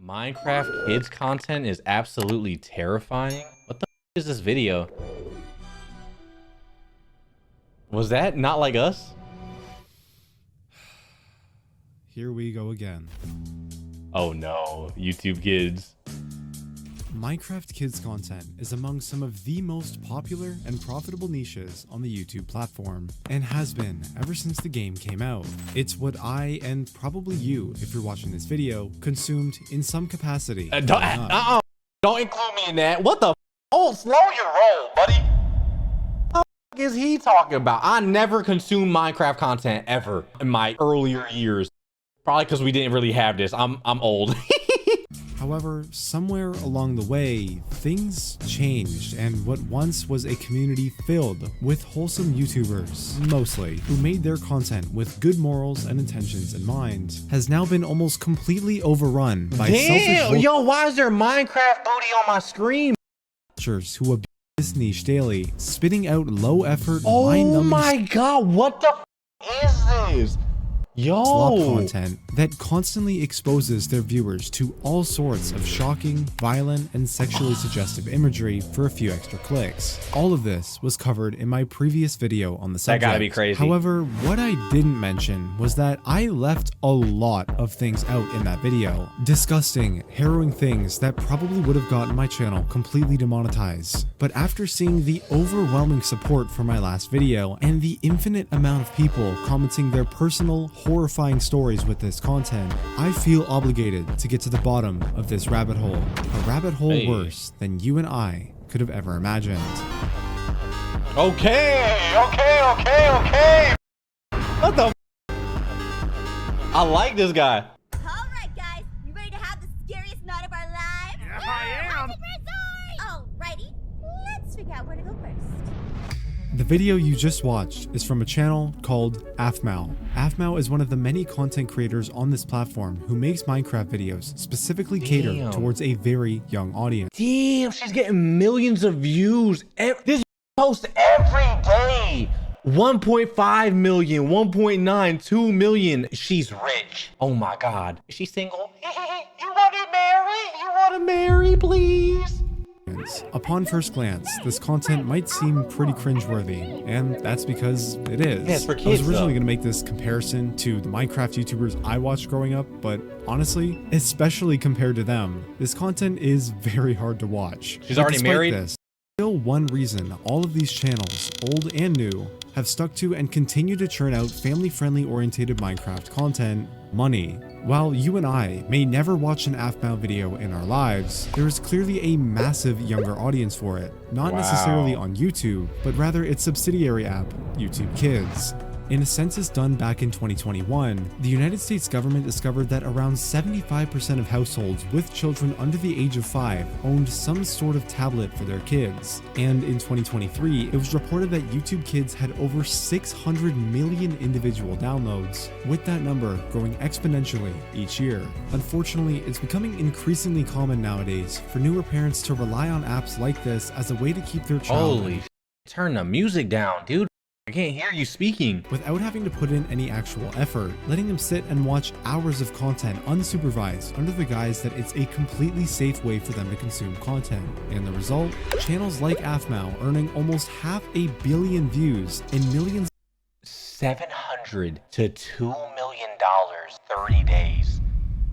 Minecraft kids content is absolutely terrifying. What the is this video? Was that not like us? Here we go again. Oh no, YouTube kids. Minecraft kids content is among some of the most popular and profitable niches on the YouTube platform, and has been ever since the game came out. It's what I, and probably you, if you're watching this video, consumed in some capacity. Don't include me in that. What the Oh, slow your roll, buddy. What the is he talking about? I never consumed Minecraft content ever in my earlier years. Probably because we didn't really have this. I'm old. However, somewhere along the way, things changed, and what once was a community filled with wholesome YouTubers, mostly, who made their content with good morals and intentions in mind, has now been almost completely overrun by selfish yo, why is there Minecraft booty on my screen? vultures who abuse this niche daily, spitting out low-effort, oh my god, what the is this? Slop content that constantly exposes their viewers to all sorts of shocking, violent, and sexually suggestive imagery for a few extra clicks. All of this was covered in my previous video on the subject. That gotta be crazy. However, what I didn't mention was that I left a lot of things out in that video. Disgusting, harrowing things that probably would have gotten my channel completely demonetized. But after seeing the overwhelming support for my last video and the infinite amount of people commenting their personal, horrifying stories with this content, I feel obligated to get to the bottom of this rabbit hole. A rabbit hole worse than you and I could have ever imagined. Okay. What the I like this guy. Alright guys, you ready to have the scariest night of our lives? Yeah, I am. Alrighty, let's figure out where to go first. The video you just watched is from a channel called Apmau. Apmau is one of the many content creators on this platform who makes Minecraft videos specifically catered towards a very young audience. Damn, she's getting millions of views. This posts every day. 1.5 million, 1.9, 2 million. She's rich. Oh my god. Is she single? You want to marry? You want to marry, please? Upon first glance, this content might seem pretty cringeworthy, and that's because it is. Yeah, it's for kids, I was originally going to make this comparison to the Minecraft YouTubers I watched growing up, but honestly, especially compared to them, this content is very hard to watch. She's But already despite married? This, still one reason all of these channels, old and new, have stuck to and continue to churn out family-friendly orientated Minecraft content: money. While you and I may never watch an Apmau video in our lives, there is clearly a massive younger audience for it, not necessarily on YouTube, but rather its subsidiary app, YouTube Kids. In a census done back in 2021, the United States government discovered that around 75% of households with children under the age of 5 owned some sort of tablet for their kids. And in 2023, it was reported that YouTube Kids had over 600 million individual downloads, with that number growing exponentially each year. Unfortunately, it's becoming increasingly common nowadays for newer parents to rely on apps like this as a way to keep their child Holy turn the music down, dude. I can't hear you speaking. without having to put in any actual effort, letting them sit and watch hours of content unsupervised under the guise that it's a completely safe way for them to consume content. And the result? Channels like Apmau earning almost 500 million views and millions 700 to $2 million 30 days.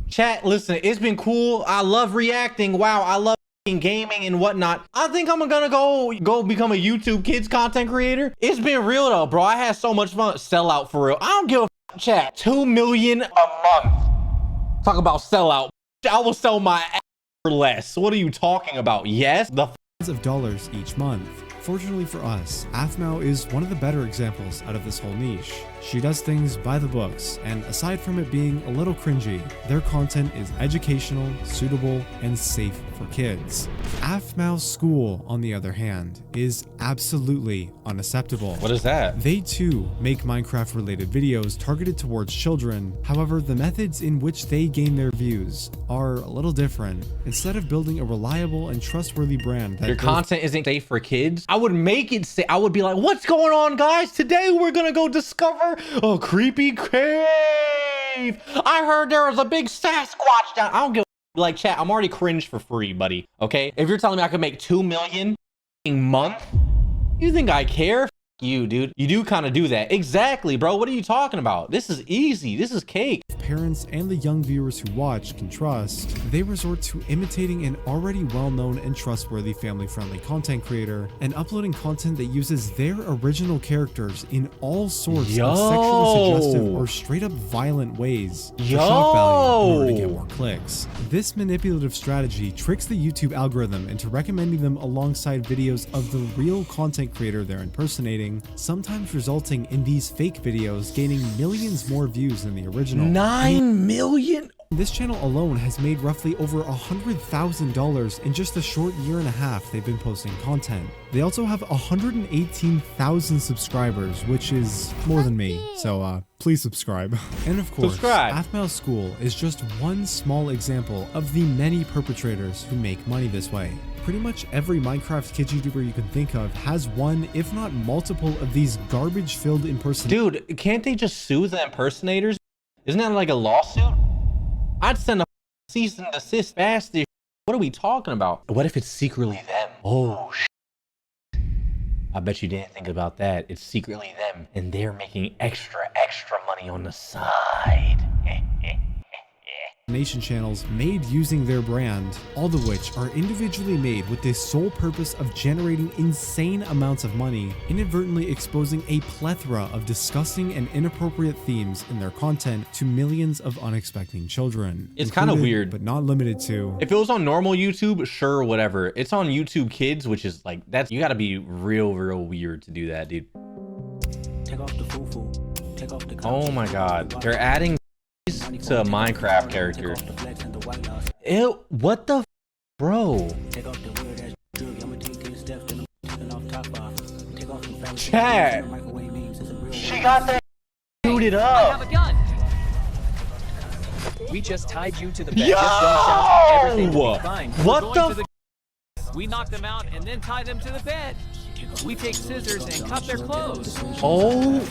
Chat, listen, it's been cool. I love reacting. Wow, I love gaming and whatnot. I think I'm gonna go become a YouTube Kids content creator. It's been real though, bro. I had so much fun. Sell out for real. I don't give a chat. 2 million a month. Talk about sell out. I will sell my ass for less. What are you talking about? Yes, the of dollars each month. Fortunately for us, Apmau is one of the better examples out of this whole niche. She does things by the books, and aside from it being a little cringy, their content is educational, suitable, and safe for kids. Apmau's school, on the other hand, is absolutely unacceptable. What is that? They too make Minecraft related videos targeted towards children. However, the methods in which they gain their views are a little different. Instead of building a reliable and trustworthy brand that Your content isn't safe for kids, I would make it say, I would be like, what's going on, guys? Today we're gonna go discover a creepy cave. I heard there was a big Sasquatch down. I don't give a Like, chat, I'm already cringe for free, buddy. Okay? If you're telling me I could make 2 million a month, you think I care? F you, dude. You do kind of do that. Exactly, bro. What are you talking about? This is easy. This is cake. Parents and the young viewers who watch can trust, they resort to imitating an already well-known and trustworthy family-friendly content creator and uploading content that uses their original characters in all sorts of sexually suggestive or straight up violent ways for shock value in order to get more clicks. This manipulative strategy tricks the YouTube algorithm into recommending them alongside videos of the real content creator they're impersonating, sometimes resulting in these fake videos gaining millions more views than the original. 9 million? This channel alone has made roughly over $100,000 in just the short year and a half they've been posting content. They also have 118,000 subscribers, which is more than me, so please subscribe. And of course, Apmau School is just one small example of the many perpetrators who make money this way. Pretty much every Minecraft kids YouTuber you can think of has one, if not multiple, of these garbage-filled impersonators. Dude, can't they just sue the impersonators? Isn't that like a lawsuit? I'd send a cease and desist fast. What are we talking about? What if it's secretly them? Oh, I bet you didn't think about that. It's secretly them, and they're making extra money on the side. Nation channels made using their brand, all of which are individually made with the sole purpose of generating insane amounts of money, inadvertently exposing a plethora of disgusting and inappropriate themes in their content to millions of unexpecting children. It's kind of weird, but not limited to. If it was on normal YouTube, sure, whatever. It's on YouTube Kids, which is like, that's, you gotta be real weird to do that, dude. Take off the foo-foo. Take off the oh my god, they're adding to a Minecraft character. Ew, what the bro? Chat. She got that booted up. I have a gun. We just tied you to the bed. Yo! Just don't shout. Everything will be fine. What the? We knock them out and then tie them to the bed. We take scissors and cut their clothes. Oh.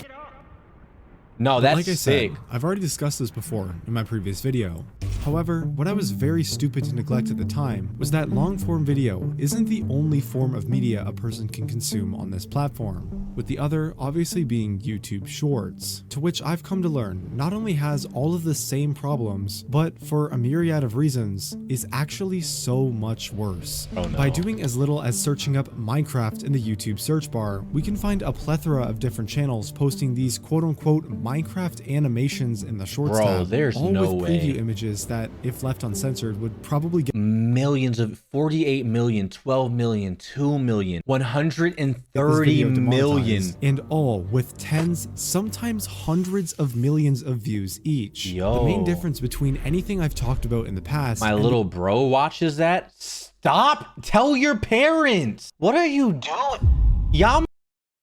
No, that's like I sick. said, I've already discussed this before in my previous video. However, what I was very stupid to neglect at the time was that long-form video isn't the only form of media a person can consume on this platform, with the other obviously being YouTube Shorts, to which I've come to learn not only has all of the same problems, but for a myriad of reasons, is actually so much worse. Oh, no. By doing as little as searching up Minecraft in the YouTube search bar, we can find a plethora of different channels posting these quote-unquote Minecraft animations in the Shorts tab, there's all no with way. preview images that, if left uncensored, would probably get Millions of 48 million, 12 million, 2 million, this 130 video million. demonetized, and all with tens, sometimes hundreds of millions of views each. Yo. The main difference between anything I've talked about in the past My and little bro watches that. Stop. Tell your parents. What are you doing? Y'all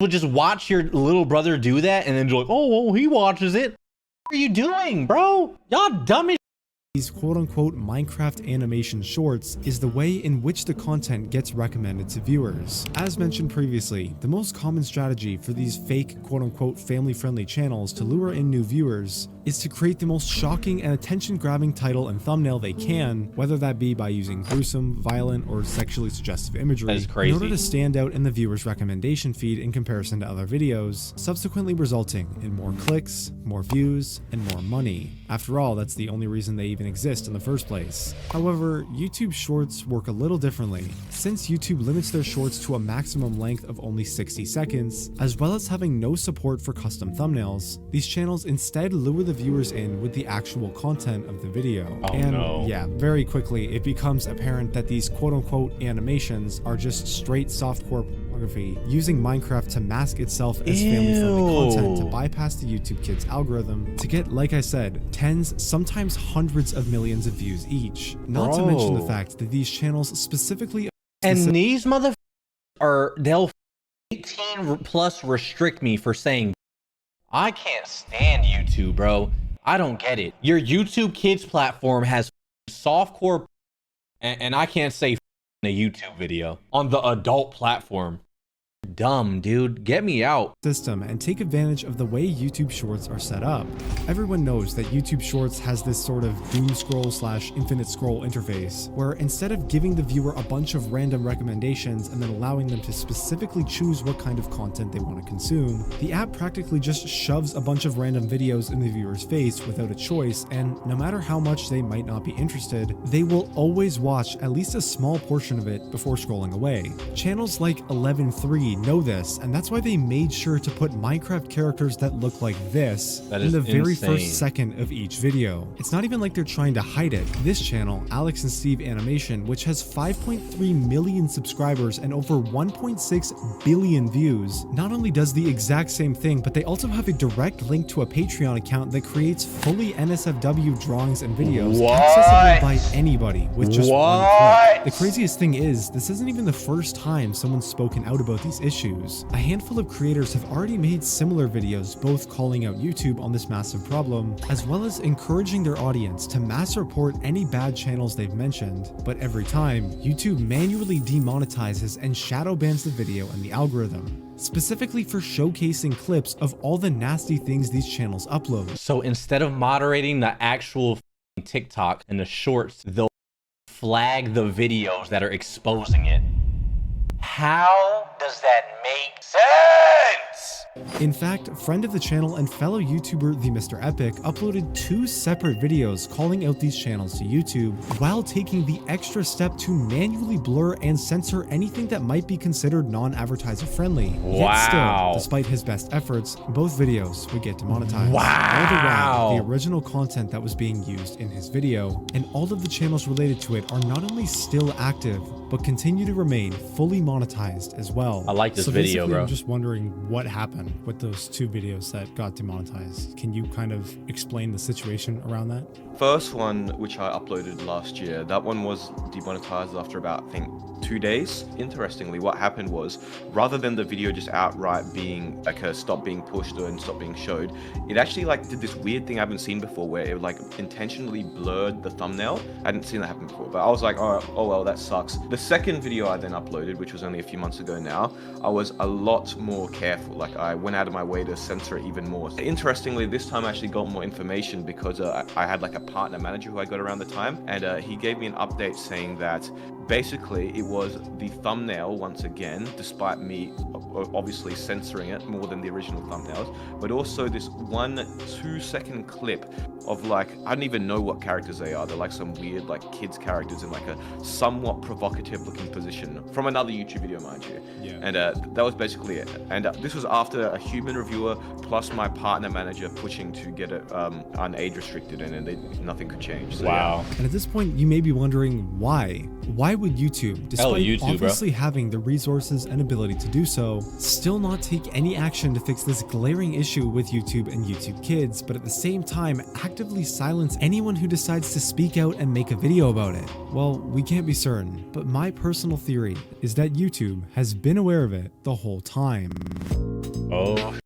would just watch your little brother do that and then you're like, oh, well, he watches it. What are you doing, bro? Y'all dumb as these quote-unquote Minecraft animation shorts is the way in which the content gets recommended to viewers. As mentioned previously, the most common strategy for these fake quote-unquote family-friendly channels to lure in new viewers is to create the most shocking and attention-grabbing title and thumbnail they can, whether that be by using gruesome, violent, or sexually suggestive imagery, That is crazy. in order to stand out in the viewer's recommendation feed in comparison to other videos, subsequently resulting in more clicks, more views, and more money. After all, that's the only reason they even exist in the first place. However, YouTube Shorts work a little differently. Since YouTube limits their shorts to a maximum length of only 60 seconds, as well as having no support for custom thumbnails, these channels instead lure the viewers in with the actual content of the video. Oh, and no. yeah, very quickly it becomes apparent that these quote-unquote animations are just straight softcore pornography using Minecraft to mask itself as family-friendly content to bypass the YouTube Kids algorithm to get, like I said, tens, sometimes hundreds of millions of views each. Not to mention the Bro. fact that these channels specifically And these motherfuckers are, they'll 18 plus restrict me for saying, I can't stand YouTube, bro. I don't get it. Your YouTube Kids platform has softcore, and I can't say a YouTube video on the adult platform. dumb, dude. Get me out. System and take advantage of the way YouTube Shorts are set up. Everyone knows that YouTube Shorts has this sort of doom scroll / infinite scroll interface, where instead of giving the viewer a bunch of random recommendations and then allowing them to specifically choose what kind of content they want to consume, the app practically just shoves a bunch of random videos in the viewer's face without a choice, and no matter how much they might not be interested, they will always watch at least a small portion of it before scrolling away. Channels like 11.3 know this, and that's why they made sure to put Minecraft characters that look like this in the very first second of each video. It's not even like they're trying to hide it. This channel, Alex and Steve Animation, which has 5.3 million subscribers and over 1.6 billion views, not only does the exact same thing, but they also have a direct link to a Patreon account that creates fully NSFW drawings and videos accessible by anybody with just one click. The craziest thing is, this isn't even the first time someone's spoken out about these issues. A handful of creators have already made similar videos, both calling out YouTube on this massive problem, as well as encouraging their audience to mass report any bad channels they've mentioned. But every time, YouTube manually demonetizes and shadow bans the video and the algorithm, specifically for showcasing clips of all the nasty things these channels upload. So instead of moderating the actual TikTok and the shorts, they'll flag the videos that are exposing it. How does that make sense? In fact, friend of the channel and fellow YouTuber The Mr. Epic uploaded 2 separate videos calling out these channels to YouTube, while taking the extra step to manually blur and censor anything that might be considered non-advertiser friendly. Yet still, despite his best efforts, both videos would get demonetized. All the while, the original content that was being used in his video and all of the channels related to it are not only still active, but continue to remain fully monetized as well. I like this video, bro. I'm just wondering what happened with those 2 videos that got demonetized. Can you kind of explain the situation around that? First one, which I uploaded last year, that one was demonetized after about, I think, 2 days. Interestingly, what happened was, rather than the video just outright being like stop being pushed and stop being showed, it actually like did this weird thing I haven't seen before, where it like intentionally blurred the thumbnail. I hadn't seen that happen before, but I was like, oh well, that sucks. The second video I then uploaded, which was only a few months ago now, I was a lot more careful. Like, I went out of my way to censor it even more. Interestingly, this time I actually got more information because I had like a partner manager who I got around the time, and he gave me an update saying that basically it was the thumbnail once again, despite me obviously censoring it more than the original thumbnails, but also this 1-2 second clip of like, I don't even know what characters they are. They're like some weird like kids characters in like a somewhat provocative looking position from another YouTube video, mind you. Yeah. And that was basically it. And this was after a human reviewer plus my partner manager pushing to get it unage restricted, and nothing could change. So, wow. And at this point, you may be wondering why. Why would YouTube, despite obviously having the resources and ability to do so, still not take any action to fix this glaring issue with YouTube and YouTube Kids, but at the same time actively silence anyone who decides to speak out and make a video about it? Well, we can't be certain, but my personal theory is that YouTube has been aware of it the whole time. Oh.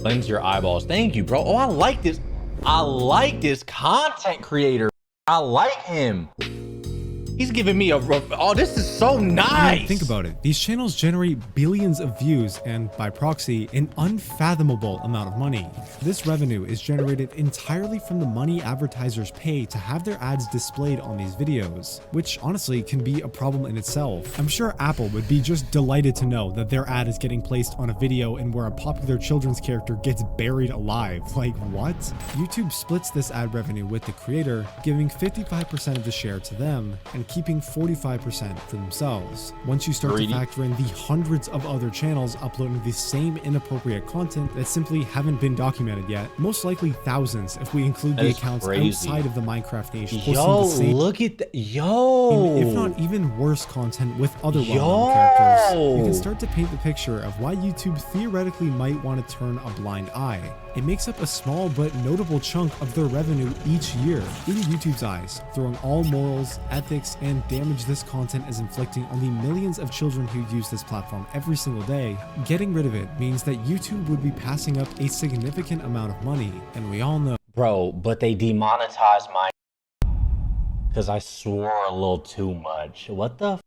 Cleanse your eyeballs. Thank you, bro. Oh, I like this. I like this content creator. I like him. He's giving me oh, this is so nice. I mean, think about it. These channels generate billions of views and, by proxy, an unfathomable amount of money. This revenue is generated entirely from the money advertisers pay to have their ads displayed on these videos, which honestly can be a problem in itself. I'm sure Apple would be just delighted to know that their ad is getting placed on a video and where a popular children's character gets buried alive. Like, what? YouTube splits this ad revenue with the creator, giving 55% of the share to them, and keeping 45% for themselves. Once you start to factor in the hundreds of other channels uploading the same inappropriate content that simply haven't been documented yet, most likely thousands if we include the accounts outside of the Minecraft niche. Yo, look at that. Yo. If not even worse content with other well-known characters, you can start to paint the picture of why YouTube theoretically might want to turn a blind eye. It makes up a small but notable chunk of their revenue each year. In YouTube's eyes, throwing all morals, ethics, and damage this content is inflicting on the millions of children who use this platform every single day, getting rid of it means that YouTube would be passing up a significant amount of money, and we all know. Bro, but they demonetized my because I swore a little too much. What the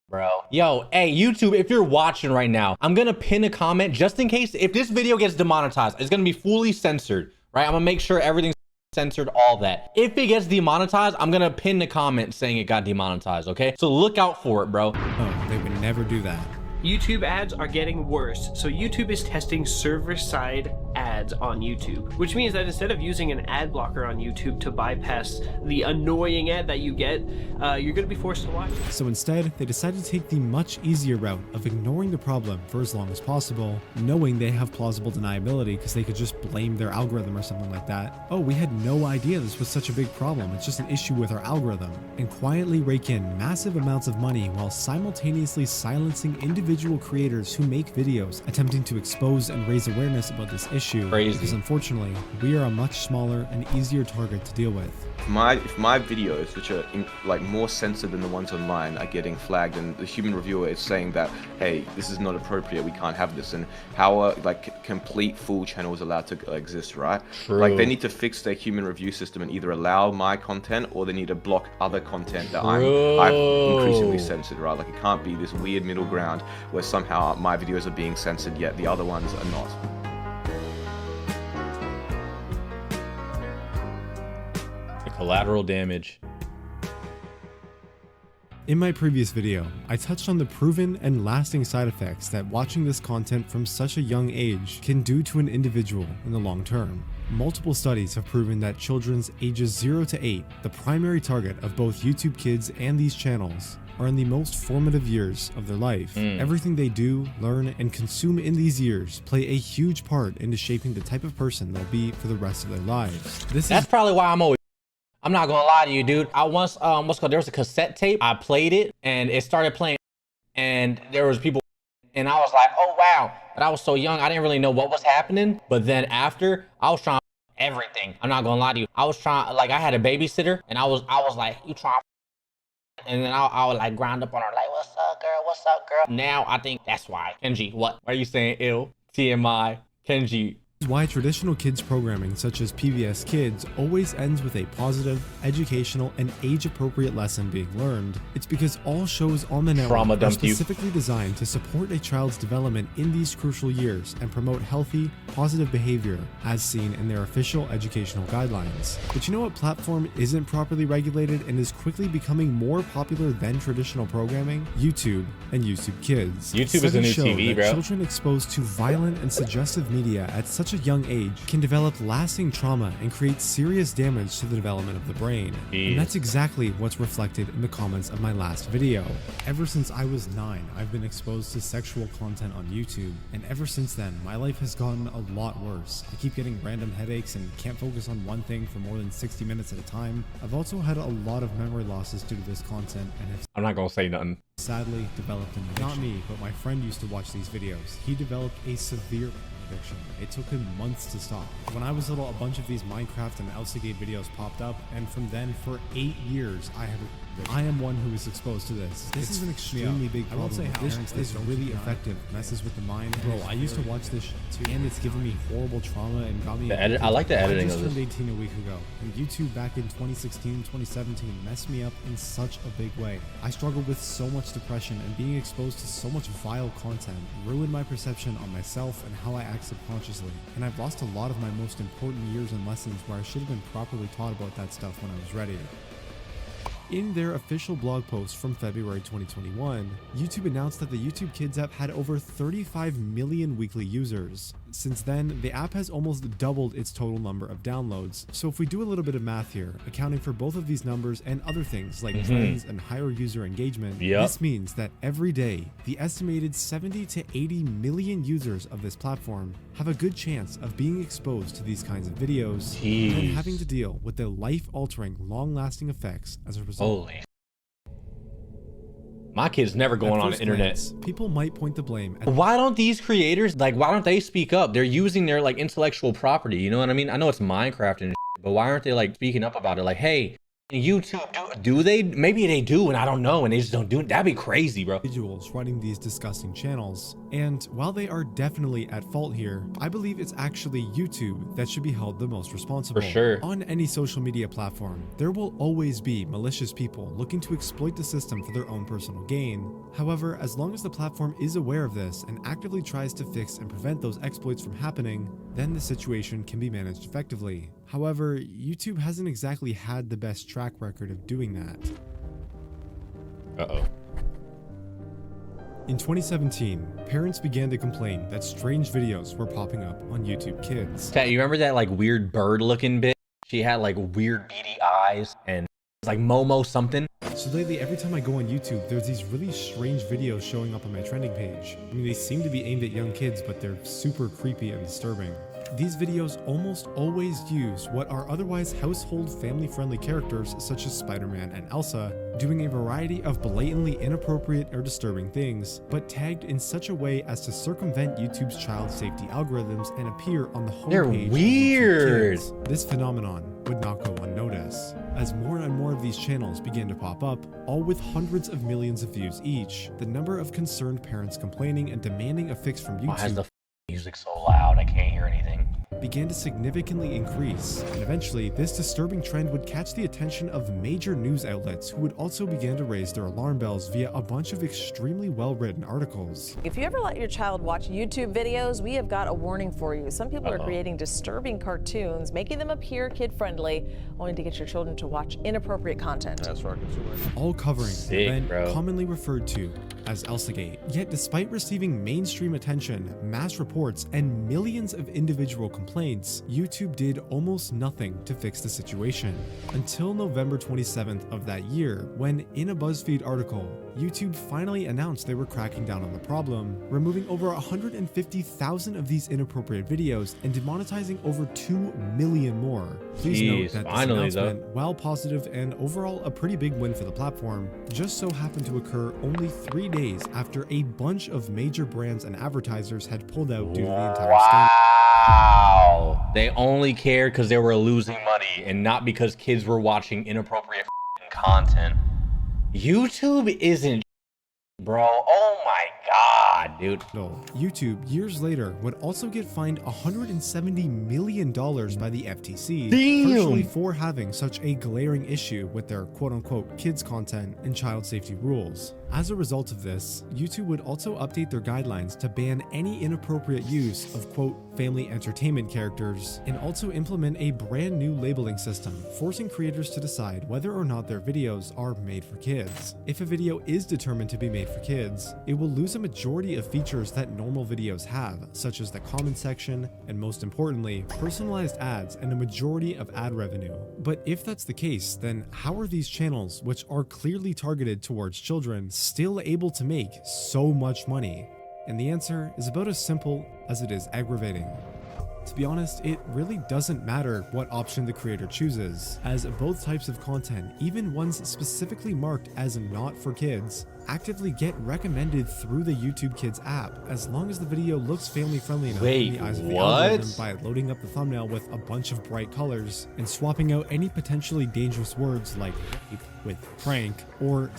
bro. Yo, hey, YouTube, if you're watching right now, I'm gonna pin a comment just in case if this video gets demonetized. It's gonna be fully censored, right? I'm gonna make sure everything's censored, all that. If it gets demonetized, I'm gonna pin the comment saying it got demonetized, okay? So look out for it, bro. Oh, they would never do that. YouTube ads are getting worse, so YouTube is testing server-side ads on YouTube, which means that instead of using an ad blocker on YouTube to bypass the annoying ad that you get, you're going to be forced to watch it. So instead, they decided to take the much easier route of ignoring the problem for as long as possible, knowing they have plausible deniability because they could just blame their algorithm or something like that. Oh, we had no idea this was such a big problem, it's just an issue with our algorithm. And quietly rake in massive amounts of money while simultaneously silencing individual creators who make videos attempting to expose and raise awareness about this issue. Crazy. Because unfortunately, we are a much smaller and easier target to deal with. If my videos, which are like more censored than the ones online, are getting flagged, and the human reviewer is saying that, hey, this is not appropriate, we can't have this, and how are like complete full channels allowed to exist, right? True. Like they need to fix their human review system and either allow my content or they need to block other content that I've increasingly censored, right? Like it can't be this weird middle ground where somehow my videos are being censored yet the other ones are not. Collateral damage. In my previous video, I touched on the proven and lasting side effects that watching this content from such a young age can do to an individual in the long term. Multiple studies have proven that children's ages 0 to 8, the primary target of both YouTube Kids and these channels, are in the most formative years of their life. Everything they do, learn, and consume in these years play a huge part into shaping the type of person they'll be for the rest of their lives. That's probably why I'm not gonna lie to you, dude. I once, there was a cassette tape. I played it and it started playing and there was people and I was like, oh wow. But I was so young, I didn't really know what was happening. But then after, I was trying everything. I'm not gonna lie to you. I was trying, like I had a babysitter and I was like, you trying, and then I would like grind up on her like, what's up girl, what's up girl? Now I think that's why. Kenji, what? Why are you saying ill? TMI, Kenji. Why traditional kids programming such as PBS Kids always ends with a positive, educational, and age-appropriate lesson being learned. It's because all shows on the network are specifically designed to support a child's development in these crucial years and promote healthy, positive behavior as seen in their official educational guidelines. But you know what platform isn't properly regulated and is quickly becoming more popular than traditional programming? YouTube and YouTube Kids. YouTube is a new TV, bro. Children exposed to violent and suggestive media at such a young age can develop lasting trauma and create serious damage to the development of the brain. And that's exactly what's reflected in the comments of my last video. Ever since I was 9, I've been exposed to sexual content on YouTube, and ever since then, my life has gotten a lot worse. I keep getting random headaches and can't focus on one thing for more than 60 minutes at a time. I've also had a lot of memory losses due to this content, and have I'm not gonna say nothing. Sadly developed an addiction. Not me, but my friend used to watch these videos. He developed a severe addiction. It took him months to stop. When I was little, a bunch of these Minecraft and LCG videos popped up, and from then, for 8 years, I am one who is exposed to this. This is an extremely big problem. I won't say how this is really effective. Messes with the mind. Bro, I used to watch this shit too, and it's given me horrible trauma and got me. I like the editing of this. I just turned 18 a week ago, and YouTube back in 2016, 2017 messed me up in such a big way. I struggled with so much depression, and being exposed to so much vile content ruined my perception on myself and how I act subconsciously. And I've lost a lot of my most important years and lessons where I should have been properly taught about that stuff when I was ready. In their official blog post from February 2021, YouTube announced that the YouTube Kids app had over 35 million weekly users. Since then, the app has almost doubled its total number of downloads. So if we do a little bit of math here, accounting for both of these numbers and other things like trends and higher user engagement, this means that every day, the estimated 70 to 80 million users of this platform have a good chance of being exposed to these kinds of videos and having to deal with the life-altering, long-lasting effects as a result. Holy. My kid's never going on the internet. People might point the blame at why don't these creators, like, why don't they speak up? They're using their like intellectual property, you know what I mean? I know it's Minecraft and shit, but why aren't they like speaking up about it? Like, hey, YouTube do they? Maybe they do, and I don't know, and they just don't do it. That'd be crazy, bro. Individuals running these disgusting channels. And while they are definitely at fault here, I believe it's actually YouTube that should be held the most responsible. For sure. On any social media platform, there will always be malicious people looking to exploit the system for their own personal gain. However, as long as the platform is aware of this and actively tries to fix and prevent those exploits from happening, then the situation can be managed effectively. However, YouTube hasn't exactly had the best track record of doing that. Uh-oh. In 2017, parents began to complain that strange videos were popping up on YouTube Kids. Chat, you remember that like weird bird looking bitch? She had like weird beady eyes and it's like Momo something. So lately, every time I go on YouTube, there's these really strange videos showing up on my trending page. I mean, they seem to be aimed at young kids, but they're super creepy and disturbing. These videos almost always use what are otherwise household family-friendly characters such as Spider-Man and Elsa, doing a variety of blatantly inappropriate or disturbing things, but tagged in such a way as to circumvent YouTube's child safety algorithms and appear on the homepage. They're weird. This phenomenon would not go unnoticed, as more and more of these channels began to pop up, all with hundreds of millions of views each. The number of concerned parents complaining and demanding a fix from Why is YouTube the music so loud? I can't hear anything. began to significantly increase, and eventually this disturbing trend would catch the attention of major news outlets who would also begin to raise their alarm bells via a bunch of extremely well-written articles. If you ever let your child watch YouTube videos, we have got a warning for you. Some people are creating disturbing cartoons, making them appear kid-friendly, only to get your children to watch inappropriate content. That's right, consumers. All covering Sick, the event bro. commonly referred to as Elsagate. Yet despite receiving mainstream attention, mass reports, and millions of individual complaints, YouTube did almost nothing to fix the situation. Until November 27th of that year, when in a BuzzFeed article, YouTube finally announced they were cracking down on the problem, removing over 150,000 of these inappropriate videos and demonetizing over 2 million more. Please Jeez, note that this finally, announcement, while positive and overall a pretty big win for the platform, just so happened to occur only 3 days after a bunch of major brands and advertisers had pulled out due to the entire scandal. Wow. They only cared because they were losing money and not because kids were watching inappropriate content. YouTube isn't, bro. Oh my God, dude. YouTube, years later, would also get fined $170 million by the FTC, Damn. partially for having such a glaring issue with their quote-unquote kids content and child safety rules. As a result of this, YouTube would also update their guidelines to ban any inappropriate use of quote family entertainment characters, and also implement a brand new labeling system, forcing creators to decide whether or not their videos are made for kids. If a video is determined to be made for kids, it will lose a majority of features that normal videos have, such as the comment section, and most importantly, personalized ads and a majority of ad revenue. But if that's the case, then how are these channels, which are clearly targeted towards children, still able to make so much money? And the answer is about as simple as it is aggravating. To be honest, it really doesn't matter what option the creator chooses, as both types of content, even ones specifically marked as not for kids, actively get recommended through the YouTube Kids app, as long as the video looks family friendly enough in the eyes of the algorithm by loading up the thumbnail with a bunch of bright colors and swapping out any potentially dangerous words like rape with prank or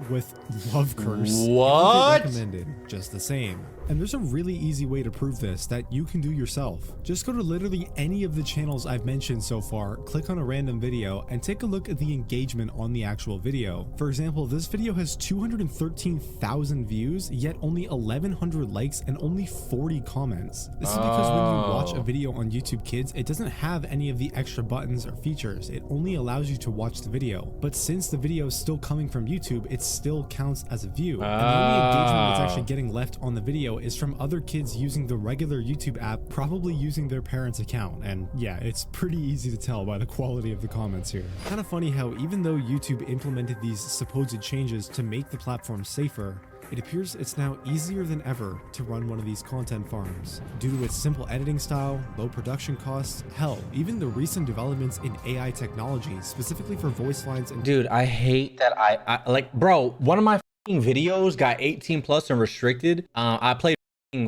with love curse. What? Recommended just the same. And there's a really easy way to prove this that you can do yourself. Just go to literally any of the channels I've mentioned so far, click on a random video, and take a look at the engagement on the actual video. For example, this video has 213,000 views, yet only 1,100 likes and only 40 comments. This is because when you watch a video on YouTube Kids, it doesn't have any of the extra buttons or features. It only allows you to watch the video. But since the video is still coming from YouTube, it still counts as a view. And the only engagement that's actually getting left on the video is from other kids using the regular YouTube app, probably using their parents' account. And yeah, it's pretty easy to tell by the quality of the comments here. Kind of funny how even though YouTube implemented these supposed changes to make the platform safer, it appears it's now easier than ever to run one of these content farms. Due to its simple editing style, low production costs, hell, even the recent developments in AI technology, specifically for voice lines and— Dude, I hate that I like, bro, one of my videos got 18 plus and restricted. I played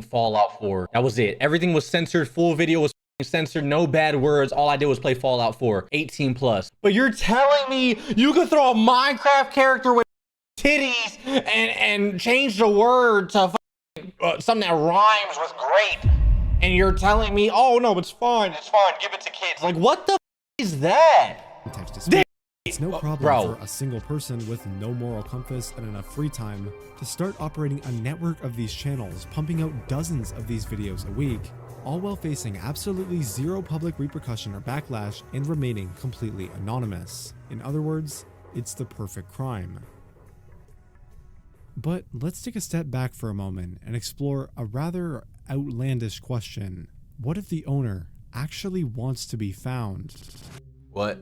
Fallout 4. That was it. Everything was censored. Full video was censored, no bad words. All I did was play Fallout 4, 18 plus. But you're telling me you could throw a Minecraft character with titties and change the word to something that rhymes with great, and you're telling me, oh no, it's fine, give it to kids. Like, what the is that? It's no problem for a single person with no moral compass and enough free time to start operating a network of these channels, pumping out dozens of these videos a week, all while facing absolutely zero public repercussion or backlash and remaining completely anonymous. In other words, it's the perfect crime. But let's take a step back for a moment and explore a rather outlandish question. What if the owner actually wants to be found? What?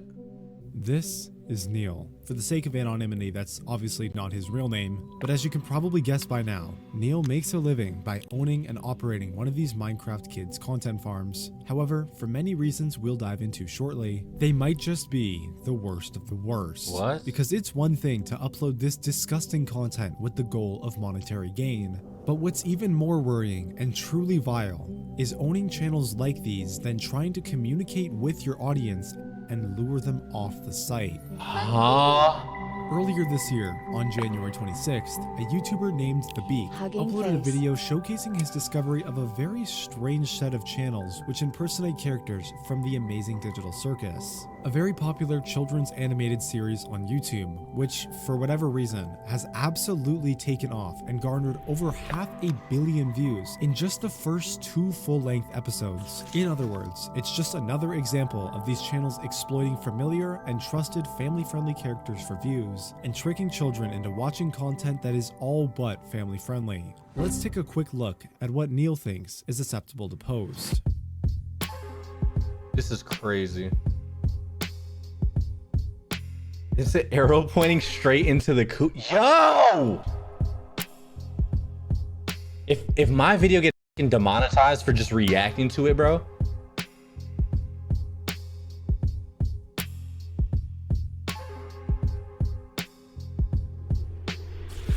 This is Neil. For the sake of anonymity, that's obviously not his real name, but as you can probably guess by now, Neil makes a living by owning and operating one of these Minecraft kids content farms. However, for many reasons we'll dive into shortly, they might just be the worst of the worst. What? Because it's one thing to upload this disgusting content with the goal of monetary gain, but what's even more worrying and truly vile is owning channels like these, then trying to communicate with your audience and lure them off the site. Huh? Earlier this year, on January 26th, a YouTuber named The Beak uploaded a video showcasing his discovery of a very strange set of channels which impersonate characters from the Amazing Digital Circus, a very popular children's animated series on YouTube, which, for whatever reason, has absolutely taken off and garnered over 500 million views in just the first 2 full-length episodes. In other words, it's just another example of these channels exploiting familiar and trusted family-friendly characters for views and tricking children into watching content that is all but family-friendly. Let's take a quick look at what Neil thinks is acceptable to post. This is crazy. Is the arrow pointing straight into the Yo! If my video gets demonetized for just reacting to it, bro.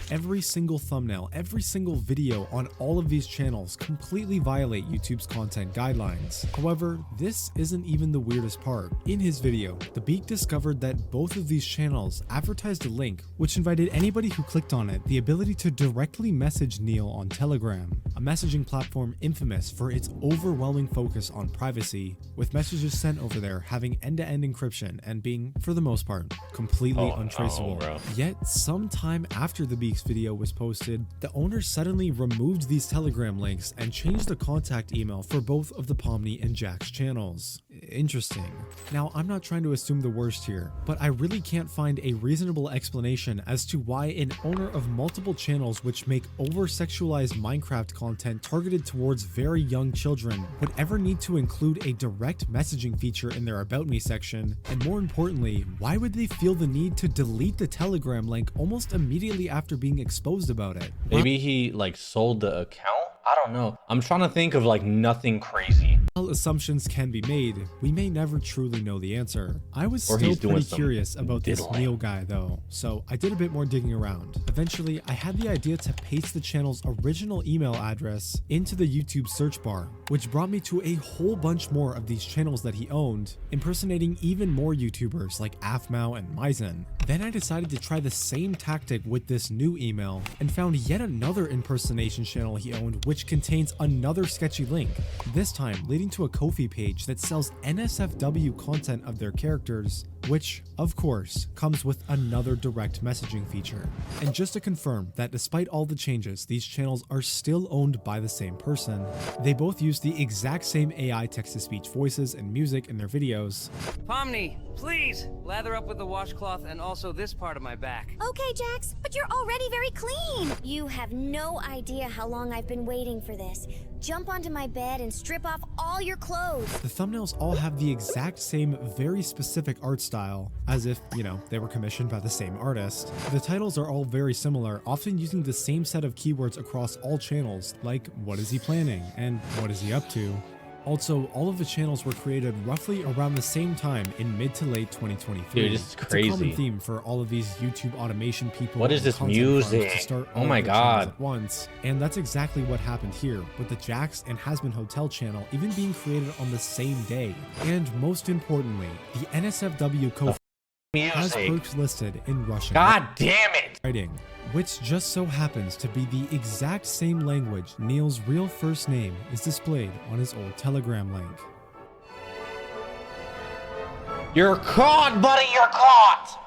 Every single thumbnail, every single video on all of these channels completely violate YouTube's content guidelines. However, this isn't even the weirdest part. In his video, The Beak discovered that both of these channels advertised a link which invited anybody who clicked on it the ability to directly message Neil on Telegram, a messaging platform infamous for its overwhelming focus on privacy, with messages sent over there having end-to-end encryption and being, for the most part, completely untraceable. Yet, sometime after The Beak's video was posted, the owner suddenly removed these Telegram links and changed the contact email for both of the Pomni and Jack's channels. Interesting. Now, I'm not trying to assume the worst here, but I really can't find a reasonable explanation as to why an owner of multiple channels which make over-sexualized Minecraft content targeted towards very young children would ever need to include a direct messaging feature in their About Me section, and more importantly, why would they feel the need to delete the Telegram link almost immediately after being exposed about it? Maybe he like sold the account? I don't know. I'm trying to think of like nothing crazy. While assumptions can be made, we may never truly know the answer. I was still pretty curious about this Neil guy though, so I did a bit more digging around. Eventually, I had the idea to paste the channel's original email address into the YouTube search bar, which brought me to a whole bunch more of these channels that he owned, impersonating even more YouTubers like Apmau and Maizen. Then I decided to try the same tactic with this new email and found yet another impersonation channel he owned which contains another sketchy link, this time leading to a Ko-fi page that sells NSFW content of their characters, which, of course, comes with another direct messaging feature. And just to confirm that despite all the changes, these channels are still owned by the same person. They both use the exact same AI text-to-speech voices and music in their videos. Pomni, please lather up with the washcloth and also this part of my back. Okay, Jax, but you're already very clean. You have no idea how long I've been waiting for this. Jump onto my bed and strip off all your clothes. The thumbnails all have the exact same, very specific art style, as if, you know, they were commissioned by the same artist. The titles are all very similar, often using the same set of keywords across all channels, like what is he planning and what is he up to. Also, all of the channels were created roughly around the same time in mid to late 2023. Dude, this is It's a crazy. common theme for all of these YouTube automation people. What is and this content farms music? To start Oh all my of their channels God. at once, and that's exactly what happened here with the Jax and Hasbin Hotel channel even being created on the same day. And most importantly, the NSFW has Music. perks listed in Russian. God damn it. Writing, which just so happens to be the exact same language Neil's real first name is displayed on his old Telegram link. You're caught, buddy. You're caught.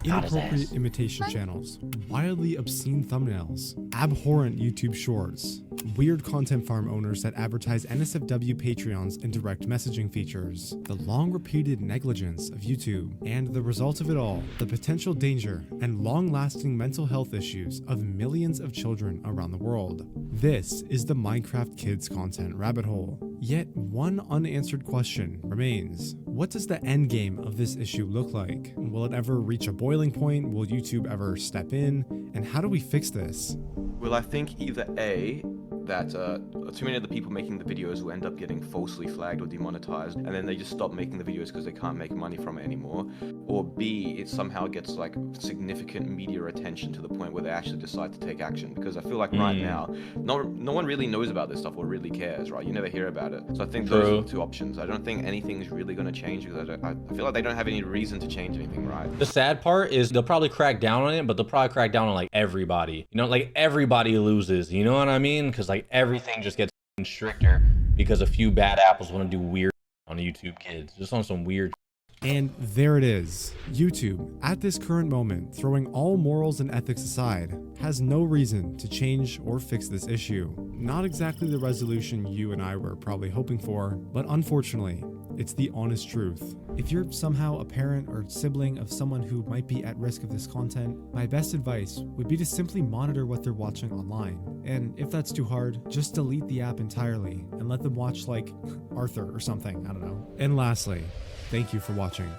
Got his Inappropriate ass. imitation channels, wildly obscene thumbnails, abhorrent YouTube shorts, weird content farm owners that advertise NSFW Patreons and direct messaging features, the long repeated negligence of YouTube, and the result of it all, the potential danger and long-lasting mental health issues of millions of children around the world. This is the Minecraft Kids content rabbit hole. Yet one unanswered question remains. What does the end game of this issue look like? Will it ever reach a boiling point? Will YouTube ever step in? And how do we fix this? Well, I think either A, that too many of the people making the videos will end up getting falsely flagged or demonetized, and then they just stop making the videos because they can't make money from it anymore. Or B, it somehow gets like significant media attention to the point where they actually decide to take action. Because I feel like right now, no one really knows about this stuff or really cares, right? You never hear about it. So I think those are the two options. I don't think anything's really going to change because I feel like they don't have any reason to change anything, right? The sad part is they'll probably crack down on it, but they'll probably crack down on like everybody. You know, like everybody loses. You know what I mean? Because like everything just gets stricter because a few bad apples want to do weird on YouTube Kids, just on some weird. And there it is. YouTube, at this current moment, throwing all morals and ethics aside, has no reason to change or fix this issue. Not exactly the resolution you and I were probably hoping for, but unfortunately, it's the honest truth. If you're somehow a parent or sibling of someone who might be at risk of this content, my best advice would be to simply monitor what they're watching online. And if that's too hard, just delete the app entirely and let them watch like Arthur or something, I don't know. And lastly, thank you for watching.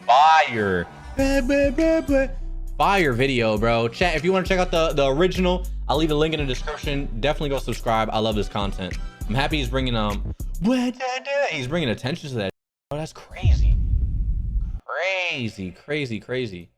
Fire. Fire video, bro. Chat, if you want to check out the original, I'll leave a link in the description. Definitely go subscribe. I love this content. I'm happy he's bringing he's bringing attention to that. Oh, that's crazy. Crazy.